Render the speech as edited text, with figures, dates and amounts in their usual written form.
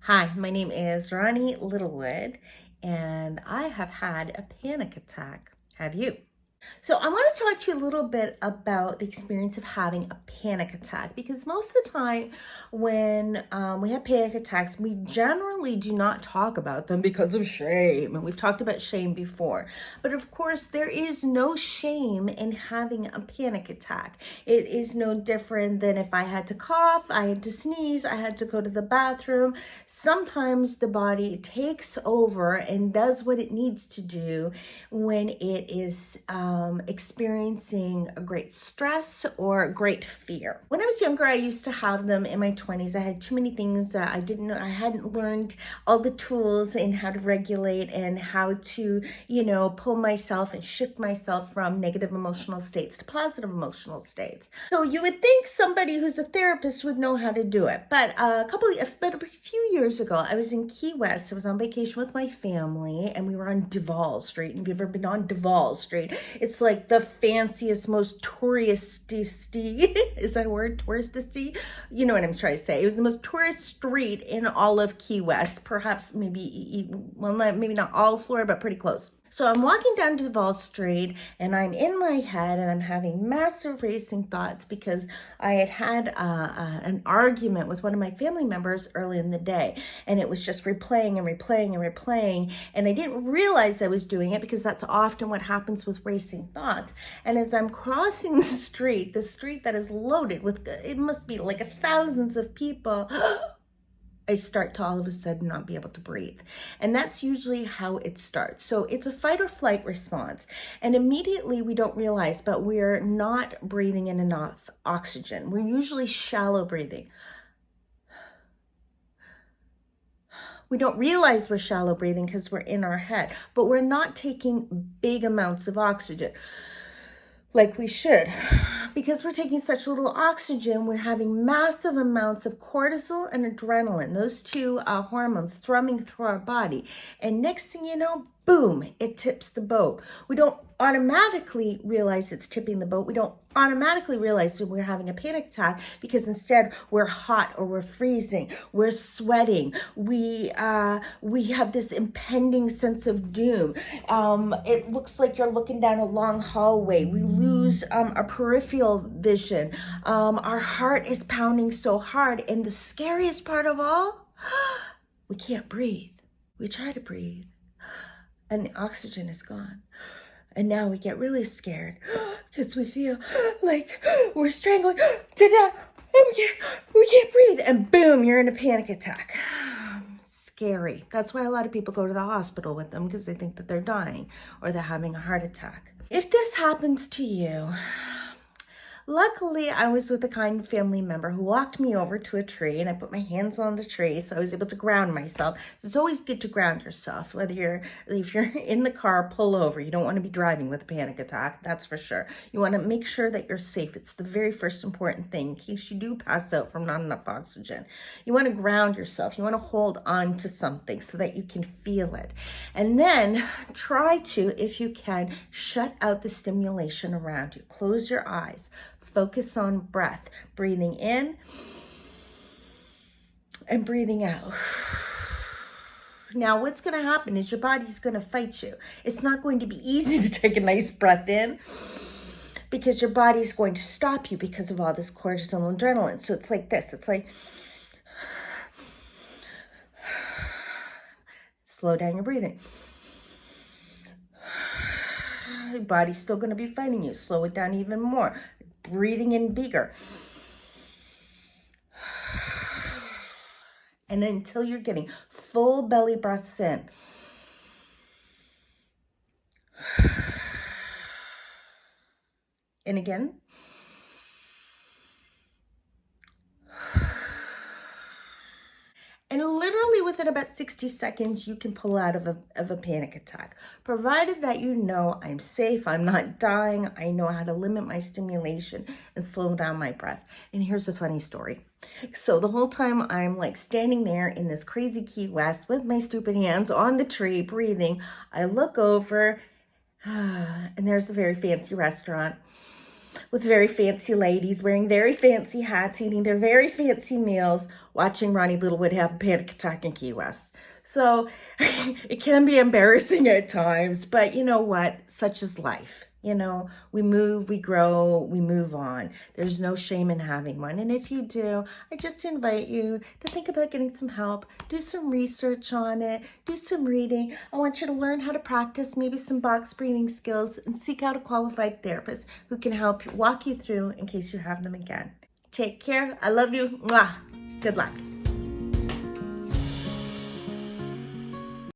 Hi, my name is Ronnie Littlewood, and I have had a panic attack. Have you? So, I want to talk to you a little bit about the experience of having a panic attack because most of the time when we have panic attacks, we generally do not talk about them because of shame. And we've talked about shame before. But of course, there is no shame in having a panic attack. It is no different than if I had to cough, I had to sneeze, I had to go to the bathroom. Sometimes the body takes over and does what it needs to do when it is experiencing a great stress or great fear. When I was younger, I used to have them in my 20s. I had too many things that I didn't know. I hadn't learned all the tools in how to regulate and how to, pull myself and shift myself from negative emotional states to positive emotional states. So you would think somebody who's a therapist would know how to do it. But a few years ago, I was in Key West. I was on vacation with my family, and we were on Duval Street. And if you've ever been on Duval Street, it's like the fanciest, most touristy, is that a word? Touristy? You know what I'm trying to say. It was the most tourist street in all of Key West, perhaps maybe not all of Florida, but pretty close. So I'm walking down Duval Street and I'm in my head and I'm having massive racing thoughts because I had an argument with one of my family members early in the day, and it was just replaying and replaying and replaying, and I didn't realize I was doing it because that's often what happens with racing thoughts. And as I'm crossing the street that is loaded with, it must be like thousands of people, I start to all of a sudden not be able to breathe. And that's usually how it starts. So it's a fight or flight response. And immediately we don't realize, but we're not breathing in enough oxygen. We're usually shallow breathing. We don't realize we're shallow breathing because we're in our head, but we're not taking big amounts of oxygen like we should. Because we're taking such little oxygen, we're having massive amounts of cortisol and adrenaline, those two hormones thrumming through our body. And next thing you know, boom, it tips the boat. We don't automatically realize it's tipping the boat. We don't automatically realize that we're having a panic attack because instead we're hot or we're freezing, we're sweating, we have this impending sense of doom. It looks like you're looking down a long hallway. We lose our peripheral vision. Our heart is pounding so hard, and the scariest part of all, we can't breathe. We try to breathe, and the oxygen is gone. And now we get really scared because we feel like we're strangling to death and we can't breathe. And boom, you're in a panic attack. Scary. That's why a lot of people go to the hospital with them, because they think that they're dying or they're having a heart attack. If this happens to you, luckily, I was with a kind family member who walked me over to a tree, and I put my hands on the tree so I was able to ground myself. It's always good to ground yourself. If you're in the car, pull over. You don't want to be driving with a panic attack, that's for sure. You want to make sure that you're safe. It's the very first important thing in case you do pass out from not enough oxygen. You want to ground yourself. You want to hold on to something so that you can feel it. And then try to, if you can, shut out the stimulation around you. Close your eyes. Focus on breath, breathing in and breathing out. Now, what's going to happen is your body's going to fight you. It's not going to be easy to take a nice breath in because your body's going to stop you because of all this cortisol and adrenaline. So it's like this. It's like, slow down your breathing. Your body's still going to be fighting you. Slow it down even more. Breathing in bigger. And until you're getting full belly breaths in. And again. And literally within about 60 seconds, you can pull out of a panic attack, provided that you know I'm safe, I'm not dying, I know how to limit my stimulation and slow down my breath. And here's a funny story. So the whole time I'm like standing there in this crazy Key West with my stupid hands on the tree, breathing, I look over and there's a very fancy restaurant. with very fancy ladies wearing very fancy hats, eating their very fancy meals, watching Ronnie Littlewood have a panic attack in Key West. So it can be embarrassing at times, but you know what? Such is life. You know, we move, we grow, we move on. There's no shame in having one. And if you do, I just invite you to think about getting some help, do some research on it, do some reading. I want you to learn how to practice maybe some box breathing skills and seek out a qualified therapist who can help walk you through in case you have them again. Take care. I love you. Mwah. Good luck.